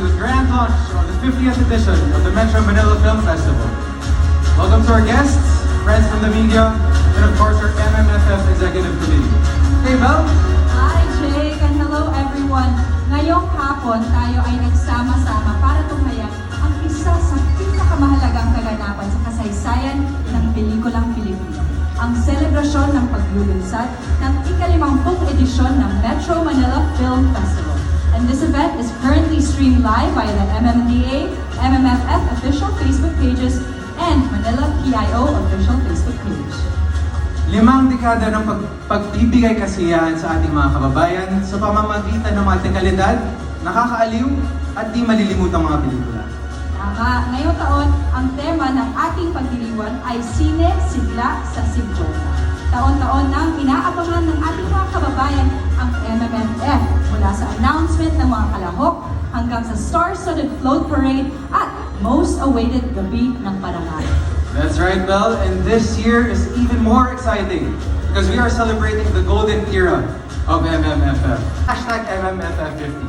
to the grand launch of the 50th edition of the Metro Manila Film Festival. Welcome to our guests, friends from the media, and of course our MMFF Executive Committee. Hey, Belle! Hi, Jake, and hello everyone. Ngayong hapon, tayo ay nagsama-sama para tunghayan ang isa sa pinakamahalagang kaganapan sa kasaysayan ng pelikulang Pilipino. Ang selebrasyon ng paglulunsad ng ika-50 edisyon ng Metro Manila Film Festival. And this event is currently streamed live via the MMDA, MMFF official Facebook pages, and Manila PIO official Facebook page. 5 dekada ng pagbibigay kasiyahan sa ating mga kababayan sa pamamagitan ng mga dekalidad, nakakaaliw at di malilimutang mga pelikula. Tama, ngayong taon, ang tema ng ating pagdiriwang ay Sine Sigla sa Sigjona. Taon-taon nang inaabangan ng ating mga kababayan ang MMFF mula sa announcement ng mga kalahok hanggang sa star-studded float parade at most awaited gabi ng parangal. That's right, Belle, and this year is even more exciting because we are celebrating the golden era of MMFF. Hashtag MMFF50.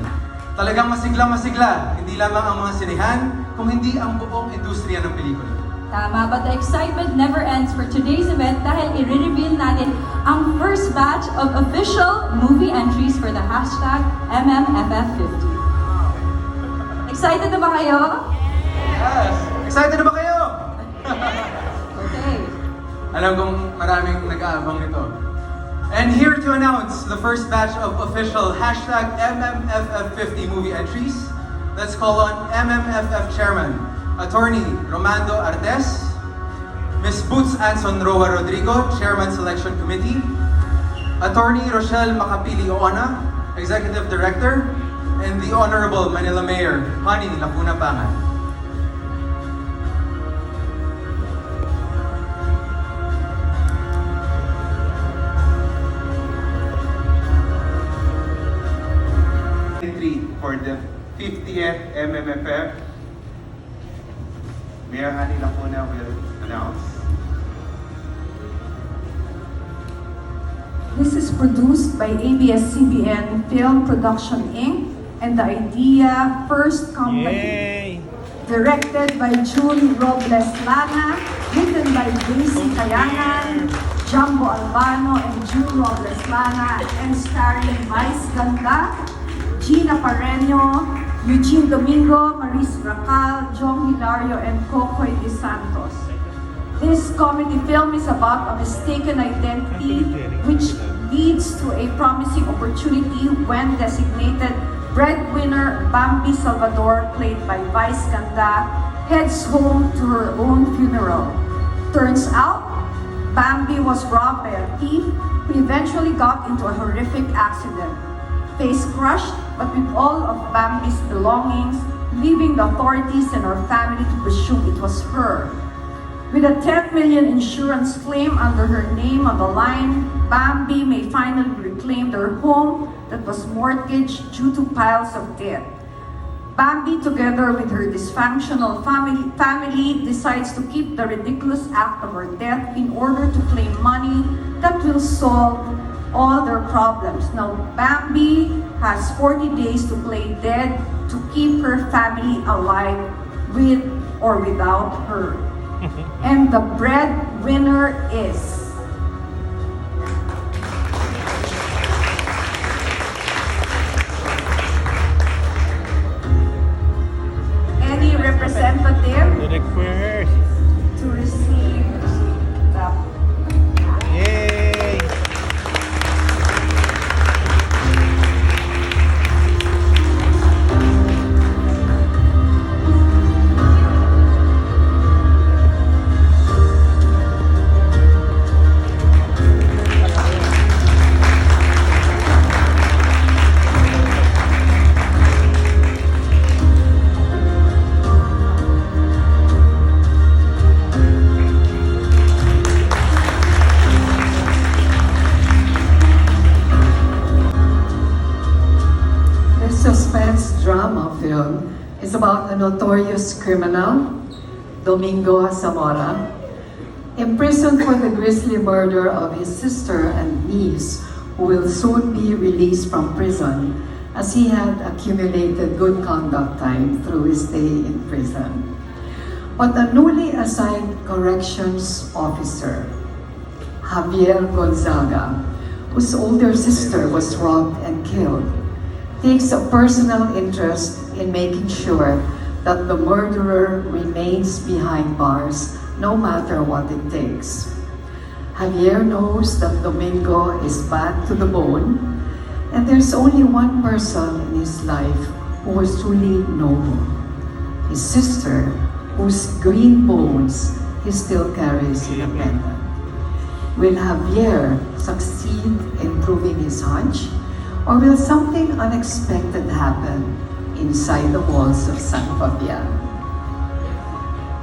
Talagang masigla, hindi lamang ang mga sinehan, kung hindi ang buong industriya ng pelikula. Tama, but the excitement never ends for today's event dahil i-reveal natin ang first batch of official movie entries for the hashtag MMFF50. Excited na ba kayo? Yes! Excited na ba kayo? Okay. Alam kong maraming nag-aabang nito. And here to announce the first batch of official hashtag MMFF50 movie entries, let's call on MMFF Chairman, Attorney Romando Artes, Ms. Boots Anson Roa Rodrigo, Chairman Selection Committee, Attorney Rochelle Makapili Oona, Executive Director, and the Honorable Manila Mayor, Honey Lacuna Pangan. For the 50th MMFF, Mayor Honey Lacuna will announce. This is produced by ABS-CBN Film Production Inc. and the Idea First Company. Directed by June Robles Lana, written by Daisy Kayangan, Jumbo Albano, and June Robles Lana, and starring Vice Ganda, Gina Pareño, Eugene Domingo, Maris Racal, Jong Hilario, and Cocoy De Santos. This comedy film is about a mistaken identity which leads to a promising opportunity when designated breadwinner Bambi Salvador, played by Vice Ganda, heads home to her own funeral. Turns out, Bambi was robbed by a thief who eventually got into a horrific accident. Face crushed, but with all of Bambi's belongings, leaving the authorities and her family to presume it was her. With a 10 million insurance claim under her name on the line, Bambi may finally reclaim their home that was mortgaged due to piles of debt. Bambi, together with her dysfunctional family, decides to keep the ridiculous act of her death in order to claim money that will solve all their problems. Now, Bambi has 40 days to play dead to keep her family alive with or without her. And the breadwinner is... any representative The request. to receive the... Yay! Suspense drama film is about a notorious criminal, Domingo Zamora, imprisoned for the grisly murder of his sister and niece, who will soon be released from prison. as he had accumulated good conduct time through his stay in prison. But a newly assigned corrections officer, Javier Gonzaga, whose older sister was robbed and killed, takes a personal interest in making sure that the murderer remains behind bars no matter what it takes. Javier knows that Domingo is bad to the bone, and there's only one person in his life who was truly noble: his sister, whose green bones he still carries in a pendant. Will Javier succeed in proving his hunch, or will something unexpected happen inside the walls of San Fabian?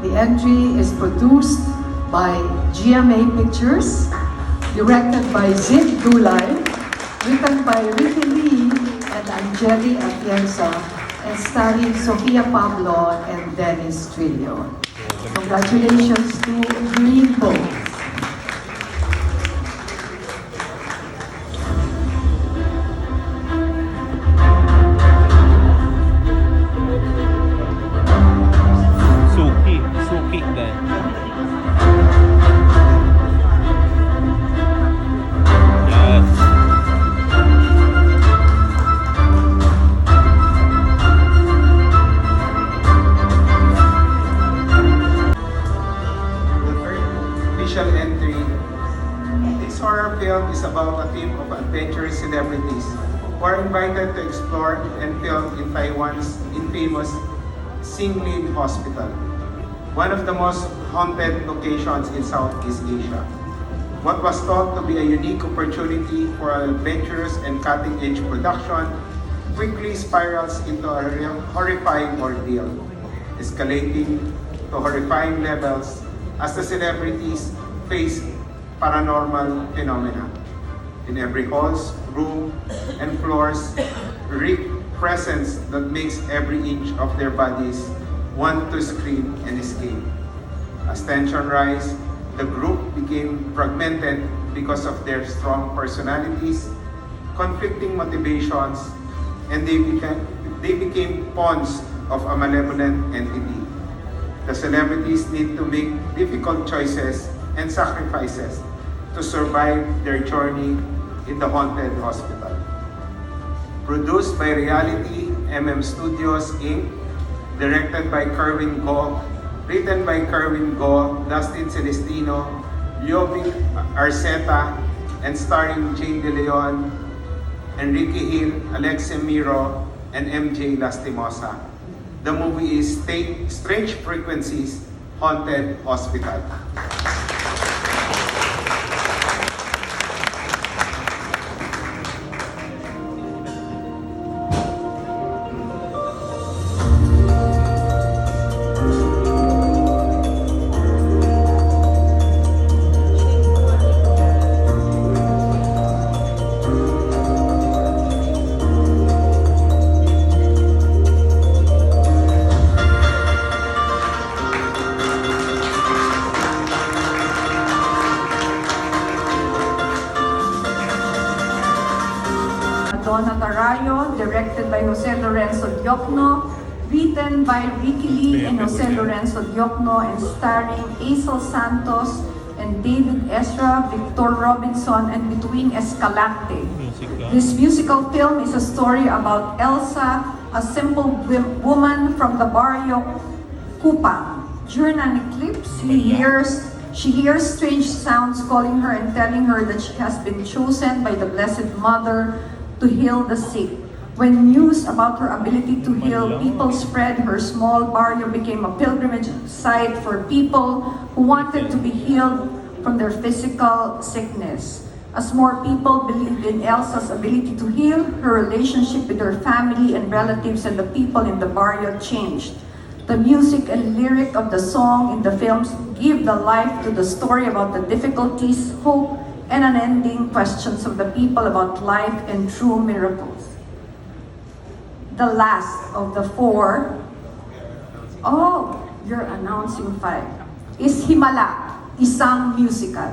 The entry is produced by GMA Pictures, directed by Zip Dulay, written by Ricky Lee and Angeli Atienza, and starring Sofia Pablo and Dennis Trillo. Congratulations to Green Bones. Suki din. Yes. The third official entry. This horror film is about a team of adventurous celebrities who are invited to explore and film in Taiwan's infamous Xinglin Hospital, one of the most haunted locations in Southeast Asia. What was thought to be a unique opportunity for an adventurous and cutting-edge production quickly spirals into a horrifying ordeal, escalating to horrifying levels as the celebrities face paranormal phenomena. In every halls, room, and floors, reek presence that makes every inch of their bodies want to scream and escape. As tension rise, the group became fragmented because of their strong personalities, conflicting motivations, and they became pawns of a malevolent entity. The celebrities need to make difficult choices and sacrifices to survive their journey in the haunted hospital. Produced by Reality MM Studios Inc., directed by Kerwin Go, written by Kerwin Go, Dustin Celestino, Liovic Arceta, and starring Jane De Leon, Enrique Hill, Alexia Miro, and MJ Lastimosa. The movie is Strange Frequencies, Haunted Hospital. Donna Tarayo, directed by Jose Lorenzo Diokno, written by Ricky Lee and Jose Lorenzo Diokno, and starring Aisel Santos and David Ezra, Victor Robinson, and Between Escalante. This musical film is a story about Elsa, a simple woman from the barrio Kupang. During an eclipse, she hears strange sounds calling her and telling her that she has been chosen by the Blessed Mother to heal the sick. When news about her ability to heal people spread, her small barrio became a pilgrimage site for people who wanted to be healed from their physical sickness. As more people believed in Elsa's ability to heal, her relationship with her family and relatives and the people in the barrio changed. The music and lyric of the song in the films give the life to the story about the difficulties, hope, and unending questions of the people about life and true miracles. The last of the four, you're announcing 5, is Himala, isang musical.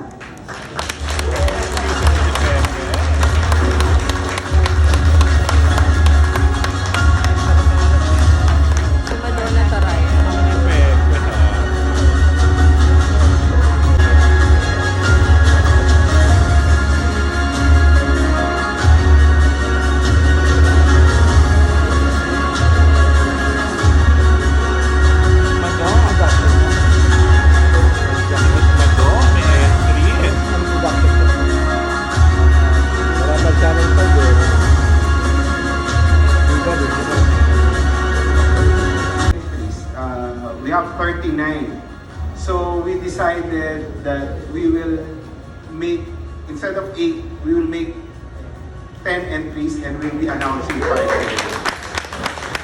39. So we decided that we will make, instead of 8, we will make 10 entries and we'll be announcing 5 entries.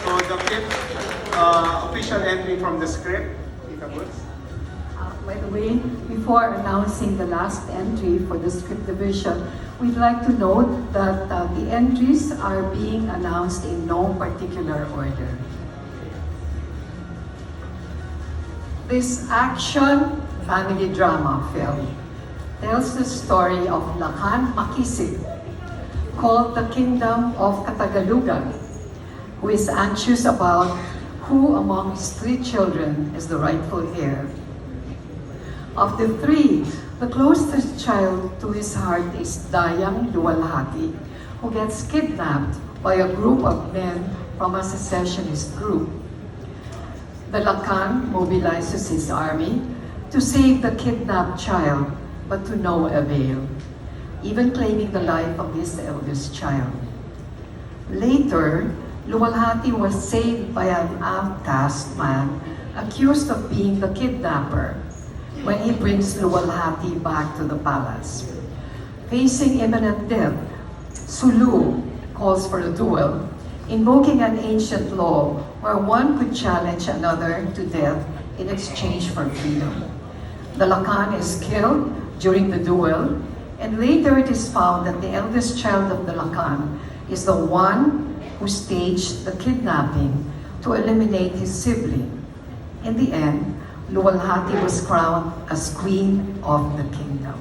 So the fifth official entry from the script, Tita Boots. By the way, before announcing the last entry for the script division, we'd like to note that the entries are being announced in no particular order. This action family drama film tells the story of Lakan Makisig, called the Kingdom of Katagalugan, who is anxious about who among his 3 children is the rightful heir. Of the 3, the closest child to his heart is Dayang Luwalhati, who gets kidnapped by a group of men from a secessionist group. The Lakan mobilizes his army to save the kidnapped child, but to no avail, even claiming the life of his eldest child. Later, Luwalhati was saved by an outcast man accused of being the kidnapper when he brings Luwalhati back to the palace. Facing imminent death, Sulu calls for a duel, invoking an ancient law where one could challenge another to death in exchange for freedom. The Lakan is killed during the duel, and later it is found that the eldest child of the Lakan is the one who staged the kidnapping to eliminate his sibling. In the end, Luwalhati was crowned as Queen of the Kingdom.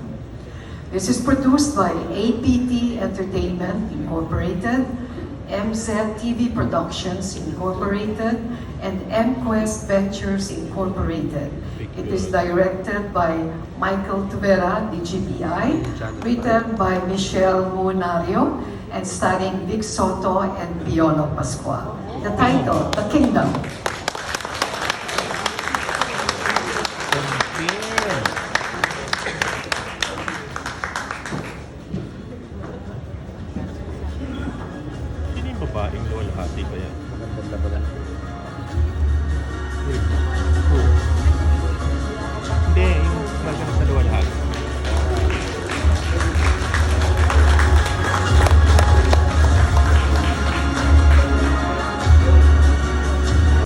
This is produced by APT Entertainment Incorporated, MZ TV Productions Incorporated, and MQuest Ventures Incorporated. It is directed by Michael Tuvera, DGBI, written by Michelle Munario, and starring Vic Soto and Piolo Pascual. The title, The Kingdom. Sino yung babaeng Luwalhati kaya? Hindi, yung maganda sa Luwalhati.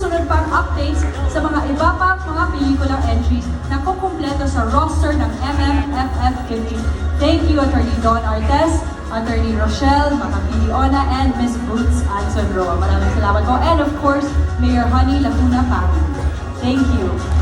Sunod pang updates sa mga iba pang mga pelikulang entries na kukumpleto sa roster ng MMFF50. Thank you, Attorney Don Artes, Attorney Rochelle Macabiliona, and Ms. Boots Anson Roa. Maraming salamat po. And of course, Mayor Honey Laguna family. Thank you.